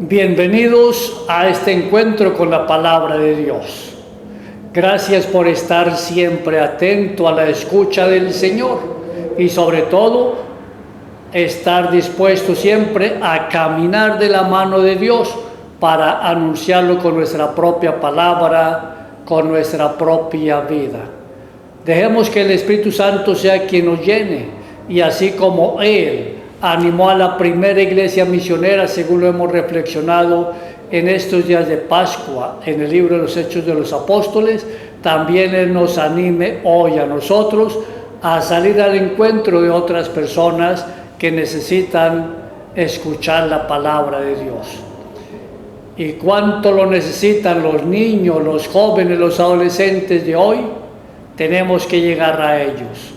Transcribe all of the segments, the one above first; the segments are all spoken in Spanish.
Bienvenidos a este encuentro con la palabra de Dios. Gracias por estar siempre atento a la escucha del Señor y sobre todo estar dispuesto siempre a caminar de la mano de Dios para anunciarlo con nuestra propia palabra, con nuestra propia vida. Dejemos que el Espíritu Santo sea quien nos llene y así como Él animó a la primera iglesia misionera, según lo hemos reflexionado en estos días de Pascua, en el libro de los Hechos de los Apóstoles, también Él nos anime hoy a nosotros a salir al encuentro de otras personas que necesitan escuchar la palabra de Dios. ¿Y cuánto lo necesitan los niños, los jóvenes, los adolescentes de hoy? Tenemos que llegar a ellos.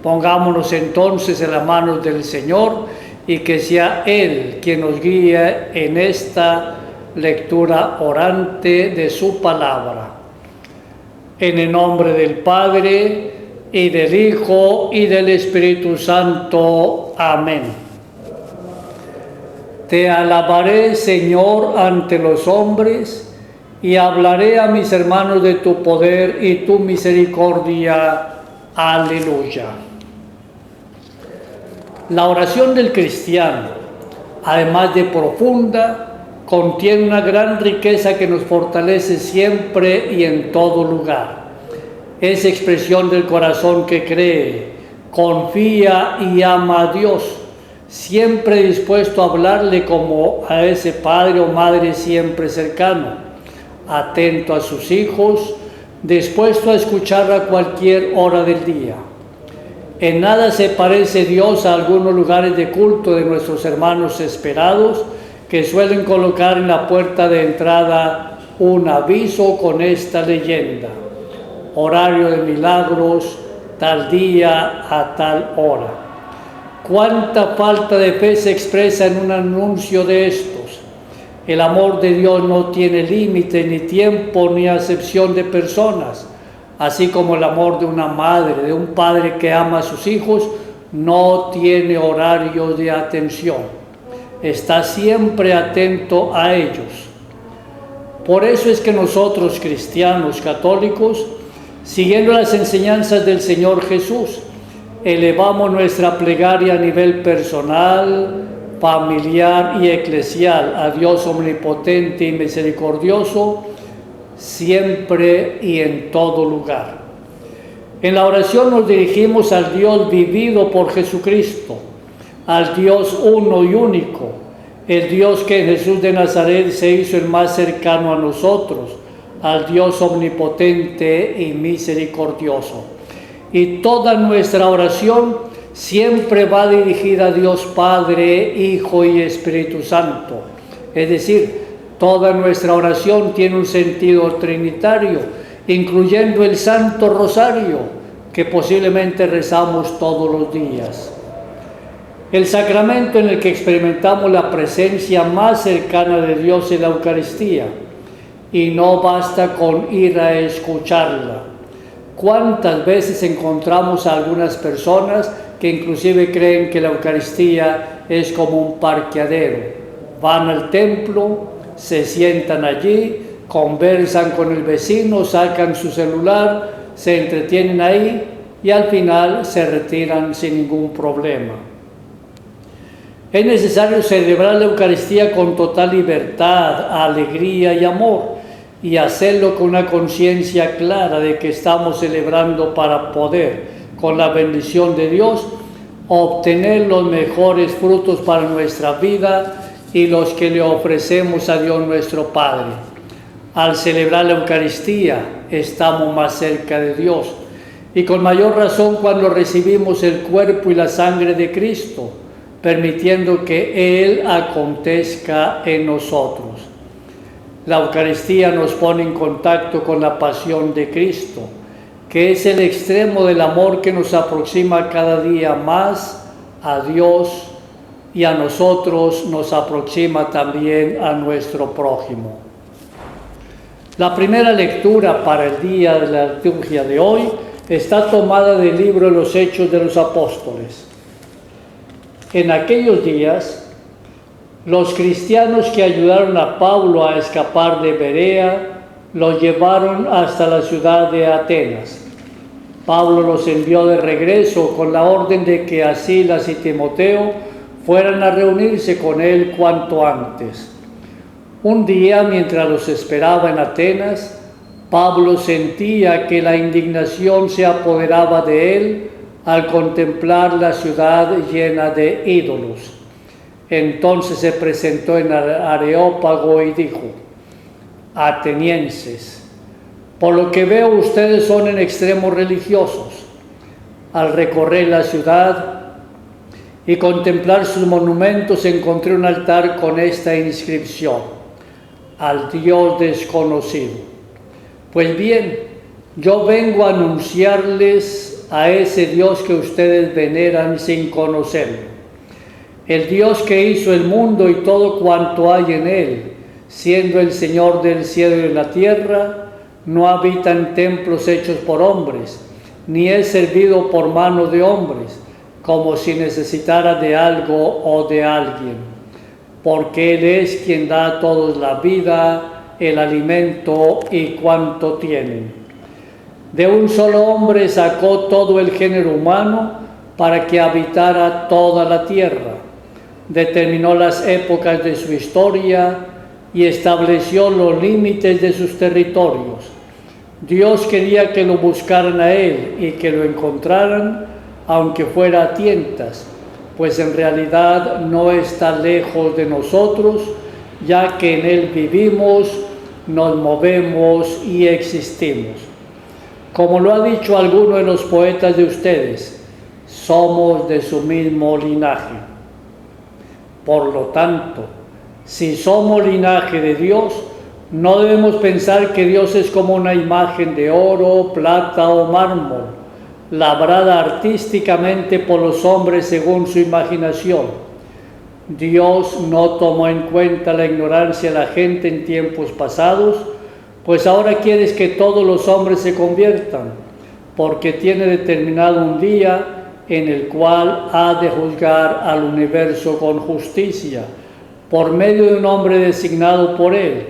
Pongámonos entonces en las manos del Señor y que sea Él quien nos guíe en esta lectura orante de su palabra. En el nombre del Padre, y del Hijo, y del Espíritu Santo. Amén. Te alabaré, Señor, ante los hombres, y hablaré a mis hermanos de tu poder y tu misericordia. Aleluya. La oración del cristiano, además de profunda, contiene una gran riqueza que nos fortalece siempre y en todo lugar. Es expresión del corazón que cree, confía y ama a Dios, siempre dispuesto a hablarle como a ese padre o madre siempre cercano, atento a sus hijos, dispuesto a escuchar a cualquier hora del día. En nada se parece Dios a algunos lugares de culto de nuestros hermanos esperados que suelen colocar en la puerta de entrada un aviso con esta leyenda: horario de milagros, tal día a tal hora. Cuánta falta de fe se expresa en un anuncio de estos. El amor de Dios no tiene límite, ni tiempo, ni acepción de personas. Así como el amor de una madre, de un padre que ama a sus hijos, no tiene horario de atención. Está siempre atento a ellos. Por eso es que nosotros, cristianos católicos, siguiendo las enseñanzas del Señor Jesús, elevamos nuestra plegaria a nivel personal, familiar y eclesial a Dios omnipotente y misericordioso, siempre y en todo lugar. En la oración nos dirigimos al Dios vivido por Jesucristo, al Dios uno y único, el Dios que en Jesús de Nazaret se hizo el más cercano a nosotros, al Dios omnipotente y misericordioso. Y toda nuestra oración siempre va dirigida a Dios Padre, Hijo y Espíritu Santo. Es decir, toda nuestra oración tiene un sentido trinitario, incluyendo el Santo Rosario, que posiblemente rezamos todos los días. El sacramento en el que experimentamos la presencia más cercana de Dios es la Eucaristía, y no basta con ir a escucharla. ¿Cuántas veces encontramos a algunas personas que inclusive creen que la Eucaristía es como un parqueadero? Van al templo, se sientan allí, conversan con el vecino, sacan su celular, se entretienen ahí y al final se retiran sin ningún problema. Es necesario celebrar la Eucaristía con total libertad, alegría y amor, y hacerlo con una conciencia clara de que estamos celebrando para poder, con la bendición de Dios, obtener los mejores frutos para nuestra vida y los que le ofrecemos a Dios nuestro Padre. Al celebrar la Eucaristía estamos más cerca de Dios, y con mayor razón cuando recibimos el cuerpo y la sangre de Cristo, permitiendo que Él acontezca en nosotros. La Eucaristía nos pone en contacto con la pasión de Cristo, que es el extremo del amor que nos aproxima cada día más a Dios y a nosotros nos aproxima también a nuestro prójimo. La primera lectura para el día de la liturgia de hoy está tomada del libro de los Hechos de los Apóstoles. En aquellos días, Los cristianos que ayudaron a Pablo a escapar de Berea lo llevaron hasta la ciudad de Atenas. Pablo los envió de regreso con la orden de que a Silas y Timoteo fueran a reunirse con él cuanto antes. Un día, mientras los esperaba en Atenas, Pablo sentía que la indignación se apoderaba de él al contemplar la ciudad llena de ídolos. Entonces se presentó en Areópago y dijo: atenienses, por lo que veo ustedes son en extremo religiosos. Al recorrer la ciudad y contemplar sus monumentos encontré un altar con esta inscripción: al Dios desconocido. Pues bien, yo vengo a anunciarles a ese Dios que ustedes veneran sin conocerlo. El Dios que hizo el mundo y todo cuanto hay en él, siendo el Señor del cielo y de la tierra, no habita en templos hechos por hombres, ni es servido por mano de hombres, como si necesitara de algo o de alguien, porque Él es quien da a todos la vida, el alimento y cuanto tienen. De un solo hombre sacó todo el género humano para que habitara toda la tierra. Determinó las épocas de su historia y estableció los límites de sus territorios. Dios quería que lo buscaran a Él y que lo encontraran, aunque fuera a tientas, pues en realidad no está lejos de nosotros, ya que en Él vivimos, nos movemos y existimos. Como lo ha dicho alguno de los poetas de ustedes, somos de su mismo linaje. Por lo tanto, si somos linaje de Dios, no debemos pensar que Dios es como una imagen de oro, plata o mármol, labrada artísticamente por los hombres según su imaginación. Dios no tomó en cuenta la ignorancia de la gente en tiempos pasados, pues ahora quieres que todos los hombres se conviertan, porque tiene determinado un día en el cual ha de juzgar al universo con justicia, por medio de un hombre designado por Él,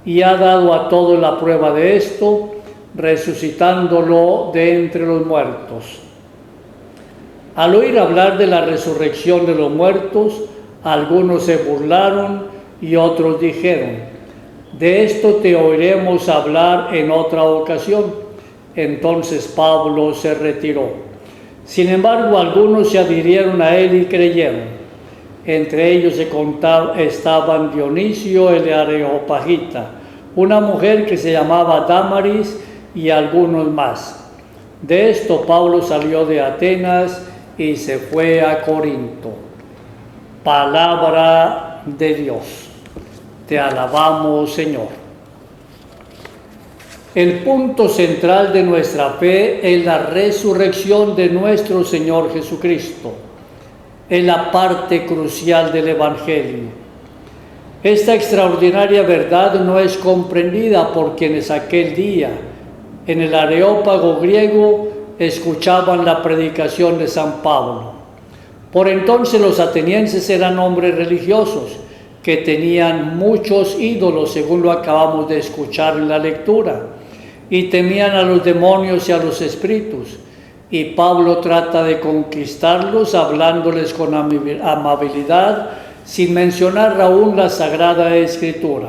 y ha dado a todos la prueba de esto, resucitándolo de entre los muertos. Al oír hablar de la resurrección de los muertos, algunos se burlaron y otros dijeron: de esto te oiremos hablar en otra ocasión. Entonces Pablo se retiró. Sin embargo, algunos se adhirieron a él y creyeron. Entre ellos estaban Dionisio el Areopagita, una mujer que se llamaba Dámaris y algunos más. De esto Pablo salió de Atenas y se fue a Corinto. Palabra de Dios. Te alabamos, Señor. El punto central de nuestra fe es la resurrección de nuestro Señor Jesucristo. Es la parte crucial del Evangelio. Esta extraordinaria verdad no es comprendida por quienes aquel día, en el Areópago griego, escuchaban la predicación de San Pablo. Por entonces los atenienses eran hombres religiosos que tenían muchos ídolos, según lo acabamos de escuchar en la lectura, y temían a los demonios y a los espíritus. Y Pablo trata de conquistarlos hablándoles con amabilidad, sin mencionar aún la Sagrada Escritura.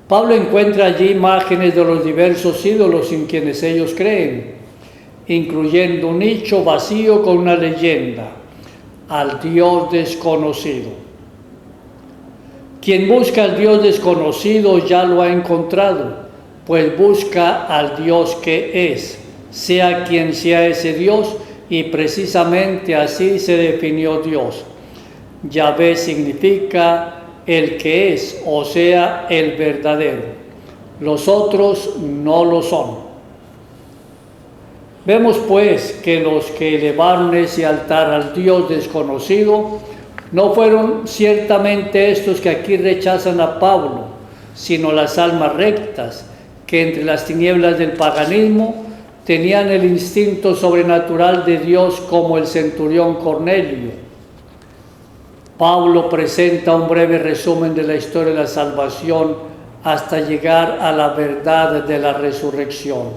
Pablo encuentra allí imágenes de los diversos ídolos en quienes ellos creen, incluyendo un nicho vacío con una leyenda: al Dios desconocido. Quien busca al Dios desconocido ya lo ha encontrado, pues busca al Dios que es, sea quien sea ese Dios, y precisamente así se definió Dios. Yahvé significa el que es, o sea, el verdadero. Los otros no lo son. Vemos pues que los que elevaron ese altar al Dios desconocido no fueron ciertamente estos que aquí rechazan a Pablo, sino las almas rectas, que entre las tinieblas del paganismo tenían el instinto sobrenatural de Dios, como el centurión Cornelio. Pablo presenta un breve resumen de la historia de la salvación hasta llegar a la verdad de la resurrección.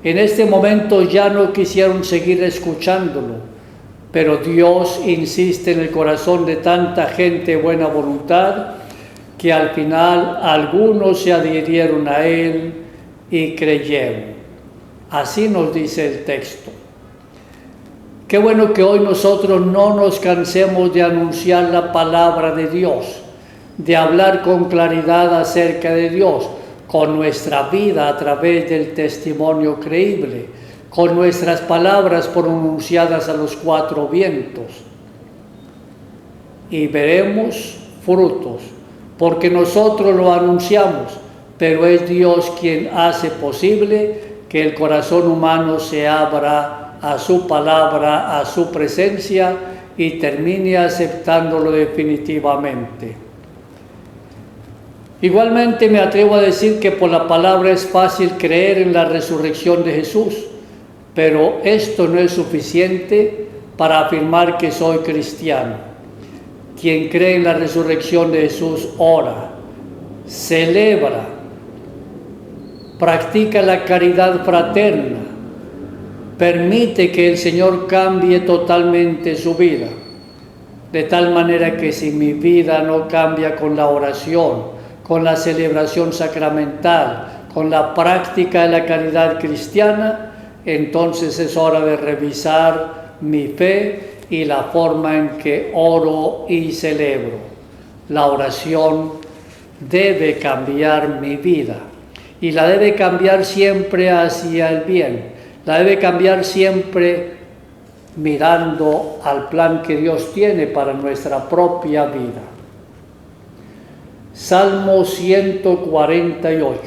En este momento ya no quisieron seguir escuchándolo, pero Dios insiste en el corazón de tanta gente de buena voluntad que al final algunos se adhirieron a Él y creyeron. Así nos dice el texto. Qué bueno que hoy nosotros no nos cansemos de anunciar la palabra de Dios, de hablar con claridad acerca de Dios, con nuestra vida a través del testimonio creíble, con nuestras palabras pronunciadas a los cuatro vientos. Y veremos frutos, porque nosotros lo anunciamos, pero es Dios quien hace posible que el corazón humano se abra a su palabra, a su presencia y termine aceptándolo definitivamente. Igualmente me atrevo a decir que por la palabra es fácil creer en la resurrección de Jesús, pero esto no es suficiente para afirmar que soy cristiano. Quien cree en la resurrección de Jesús ora, celebra, practica la caridad fraterna, permite que el Señor cambie totalmente su vida, de tal manera que si mi vida no cambia con la oración, con la celebración sacramental, con la práctica de la caridad cristiana, entonces es hora de revisar mi fe y la forma en que oro y celebro. La oración debe cambiar mi vida y la debe cambiar siempre hacia el bien. La debe cambiar siempre mirando al plan que Dios tiene para nuestra propia vida. Salmo 148.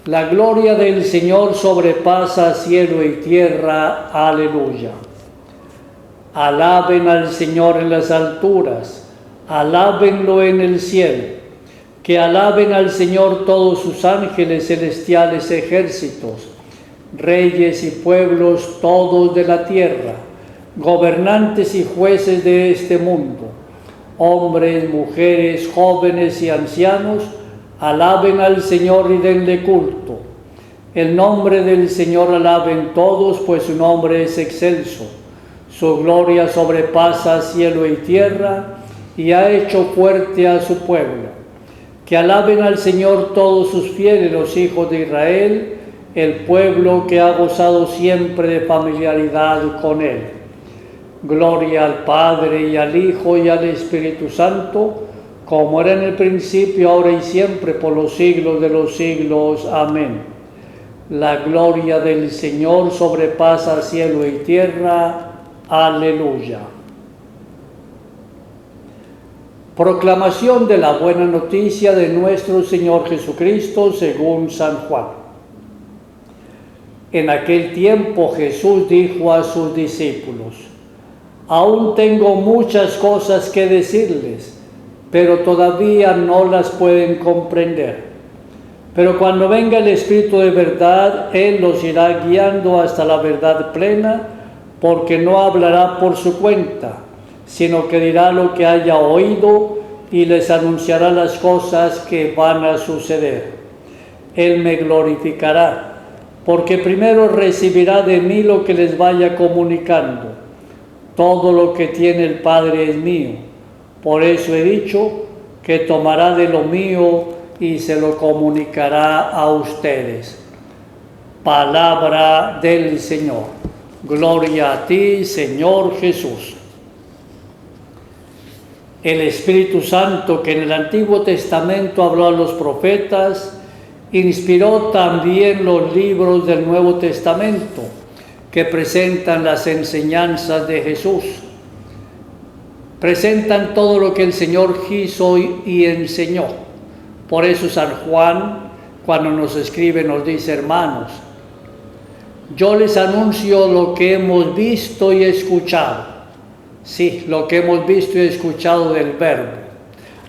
La gloria del Señor sobrepasa cielo y tierra. Aleluya. Alaben al Señor en las alturas, alábenlo en el cielo. Que alaben al Señor todos sus ángeles celestiales ejércitos, reyes y pueblos todos de la tierra, gobernantes y jueces de este mundo, hombres, mujeres, jóvenes y ancianos, alaben al Señor y denle culto. El nombre del Señor alaben todos, pues su nombre es excelso. Su gloria sobrepasa cielo y tierra, y ha hecho fuerte a su pueblo. Que alaben al Señor todos sus fieles, los hijos de Israel, el pueblo que ha gozado siempre de familiaridad con Él. Gloria al Padre y al Hijo y al Espíritu Santo, como era en el principio, ahora y siempre, por los siglos de los siglos. Amén. La gloria del Señor sobrepasa cielo y tierra. Aleluya. Proclamación de la buena noticia de nuestro Señor Jesucristo según San Juan. En aquel tiempo Jesús dijo a sus discípulos: aún tengo muchas cosas que decirles, pero todavía no las pueden comprender. Pero cuando venga el Espíritu de verdad, Él los irá guiando hasta la verdad plena, porque no hablará por su cuenta, sino que dirá lo que haya oído y les anunciará las cosas que van a suceder. Él me glorificará, porque primero recibirá de mí lo que les vaya comunicando. Todo lo que tiene el Padre es mío. Por eso he dicho que tomará de lo mío y se lo comunicará a ustedes. Palabra del Señor. Gloria a ti, Señor Jesús. El Espíritu Santo, que en el Antiguo Testamento habló a los profetas, inspiró también los libros del Nuevo Testamento, que presentan las enseñanzas de Jesús. Presentan todo lo que el Señor quiso y enseñó. Por eso San Juan, cuando nos escribe, nos dice: hermanos, yo les anuncio lo que hemos visto y escuchado. Sí, lo que hemos visto y escuchado del Verbo.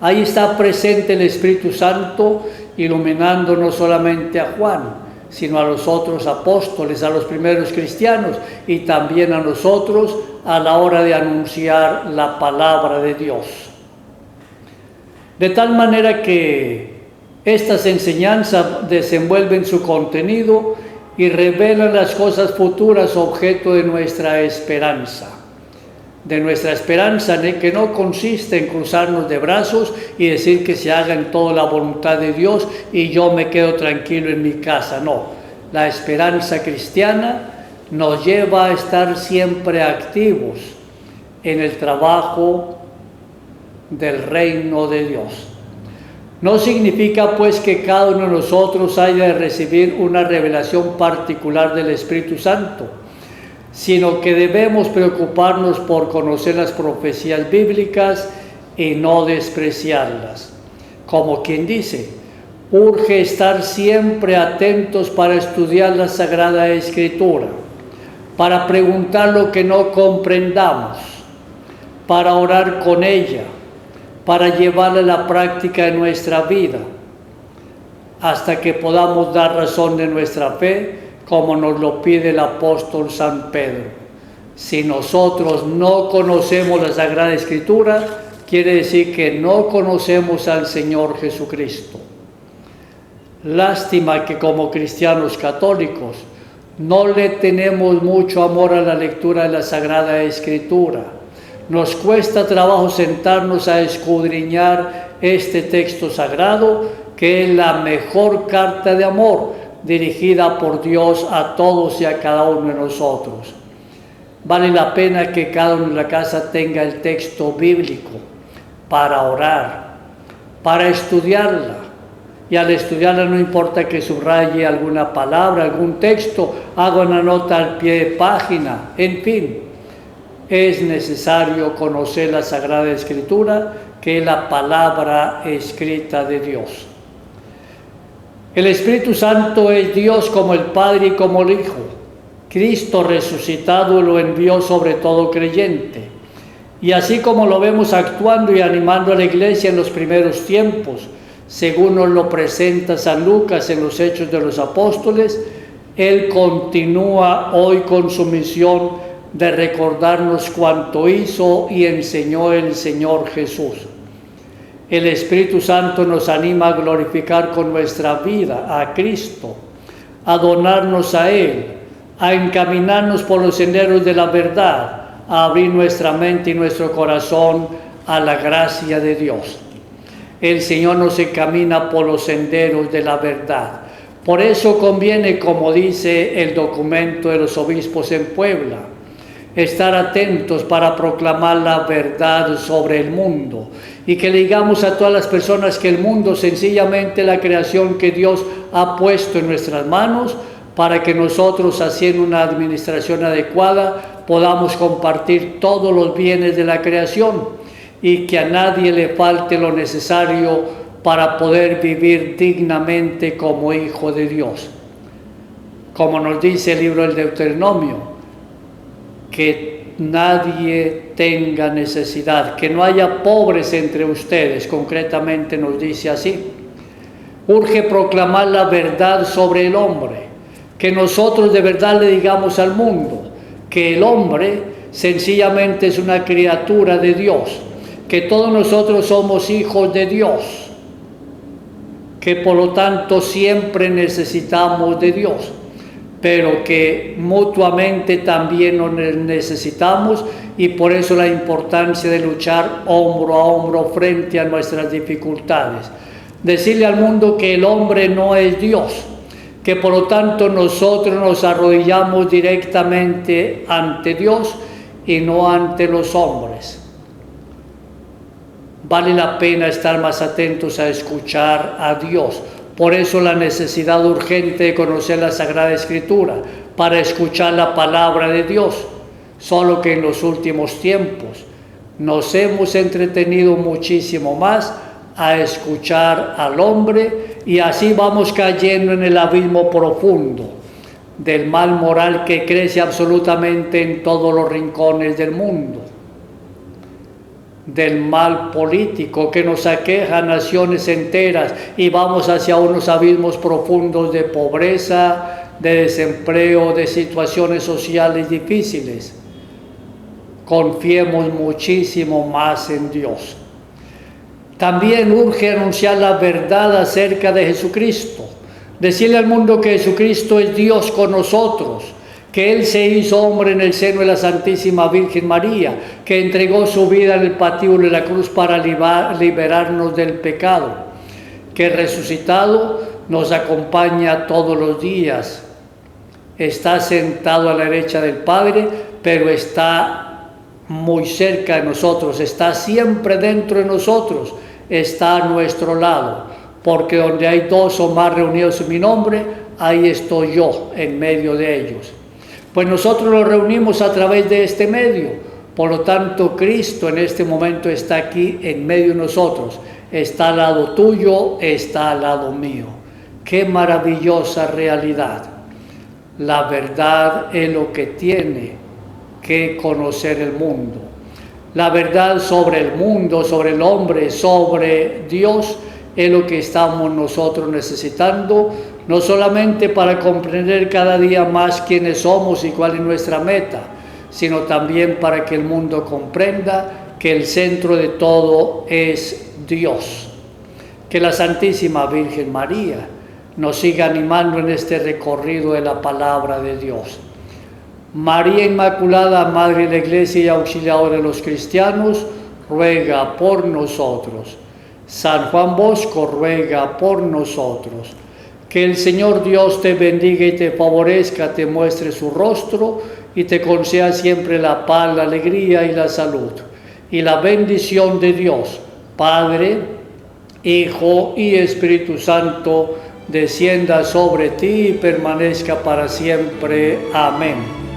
Ahí está presente el Espíritu Santo, iluminando no solamente a Juan, sino a los otros apóstoles, a los primeros cristianos, y también a nosotros, a la hora de anunciar la palabra de Dios. De tal manera que estas enseñanzas desenvuelven su contenido y revelan las cosas futuras objeto de nuestra esperanza. De nuestra esperanza que no consiste en cruzarnos de brazos y decir que se haga en toda la voluntad de Dios y yo me quedo tranquilo en mi casa. No, la esperanza cristiana nos lleva a estar siempre activos en el trabajo del reino de Dios. No significa pues que cada uno de nosotros haya de recibir una revelación particular del Espíritu Santo, sino que debemos preocuparnos por conocer las profecías bíblicas y no despreciarlas. Como quien dice, urge estar siempre atentos para estudiar la Sagrada Escritura, para preguntar lo que no comprendamos, para orar con ella, para llevarla a la práctica en nuestra vida, hasta que podamos dar razón de nuestra fe, como nos lo pide el apóstol San Pedro. Si nosotros no conocemos la Sagrada Escritura, quiere decir que no conocemos al Señor Jesucristo. Lástima que como cristianos católicos no le tenemos mucho amor a la lectura de la Sagrada Escritura. Nos cuesta trabajo sentarnos a escudriñar este texto sagrado, que es la mejor carta de amor dirigida por Dios a todos y a cada uno de nosotros. Vale la pena que cada uno en la casa tenga el texto bíblico para orar, para estudiarla. Y al estudiarla no importa que subraye alguna palabra, algún texto, haga una nota al pie de página, en fin. Es necesario conocer la Sagrada Escritura, que es la palabra escrita de Dios. El Espíritu Santo es Dios como el Padre y como el Hijo. Cristo resucitado lo envió sobre todo creyente. Y así como lo vemos actuando y animando a la iglesia en los primeros tiempos, según nos lo presenta San Lucas en los Hechos de los Apóstoles, Él continúa hoy con su misión de recordarnos cuanto hizo y enseñó el Señor Jesús. El Espíritu Santo nos anima a glorificar con nuestra vida a Cristo, a donarnos a Él, a encaminarnos por los senderos de la verdad, a abrir nuestra mente y nuestro corazón a la gracia de Dios. El Señor nos encamina por los senderos de la verdad. Por eso conviene, como dice el documento de los obispos en Puebla, estar atentos para proclamar la verdad sobre el mundo y que le digamos a todas las personas que el mundo sencillamente es la creación que Dios ha puesto en nuestras manos para que nosotros, haciendo una administración adecuada, podamos compartir todos los bienes de la creación y que a nadie le falte lo necesario para poder vivir dignamente como hijo de Dios. Como nos dice el libro del Deuteronomio, que nadie tenga necesidad, que no haya pobres entre ustedes, concretamente nos dice así. Urge proclamar la verdad sobre el hombre, que nosotros de verdad le digamos al mundo que el hombre sencillamente es una criatura de Dios, que todos nosotros somos hijos de Dios, que por lo tanto siempre necesitamos de Dios, pero que mutuamente también nos necesitamos y por eso la importancia de luchar hombro a hombro frente a nuestras dificultades. Decirle al mundo que el hombre no es Dios, que por lo tanto nosotros nos arrodillamos directamente ante Dios y no ante los hombres. Vale la pena estar más atentos a escuchar a Dios. Por eso la necesidad urgente de conocer la Sagrada Escritura, para escuchar la palabra de Dios. Solo que en los últimos tiempos nos hemos entretenido muchísimo más a escuchar al hombre y así vamos cayendo en el abismo profundo del mal moral que crece absolutamente en todos los rincones del mundo, del mal político que nos aqueja a naciones enteras y vamos hacia unos abismos profundos de pobreza, de desempleo, de situaciones sociales difíciles. confiemos muchísimo más en Dios. También urge anunciar la verdad acerca de Jesucristo. Decirle al mundo que Jesucristo es Dios con nosotros, que Él se hizo hombre en el seno de la Santísima Virgen María, que entregó su vida en el patíbulo de la cruz para liberarnos del pecado, que resucitado nos acompaña todos los días. Está sentado a la derecha del Padre, pero está muy cerca de nosotros, está siempre dentro de nosotros, está a nuestro lado, porque donde hay dos o más reunidos en mi nombre, ahí estoy yo en medio de ellos. Pues nosotros nos reunimos a través de este medio, por lo tanto Cristo en este momento está aquí en medio de nosotros, está al lado tuyo, está al lado mío. ¡Qué maravillosa realidad! La verdad es lo que tiene que conocer el mundo. La verdad sobre el mundo, sobre el hombre, sobre Dios, es lo que estamos nosotros necesitando, no solamente para comprender cada día más quiénes somos y cuál es nuestra meta, sino también para que el mundo comprenda que el centro de todo es Dios. Que la Santísima Virgen María nos siga animando en este recorrido de la palabra de Dios. María Inmaculada, Madre de la Iglesia y auxiliadora de los cristianos, ruega por nosotros. San Juan Bosco, ruega por nosotros. Que el Señor Dios te bendiga y te favorezca, te muestre su rostro y te conceda siempre la paz, la alegría y la salud. Y la bendición de Dios, Padre, Hijo y Espíritu Santo, descienda sobre ti y permanezca para siempre. Amén.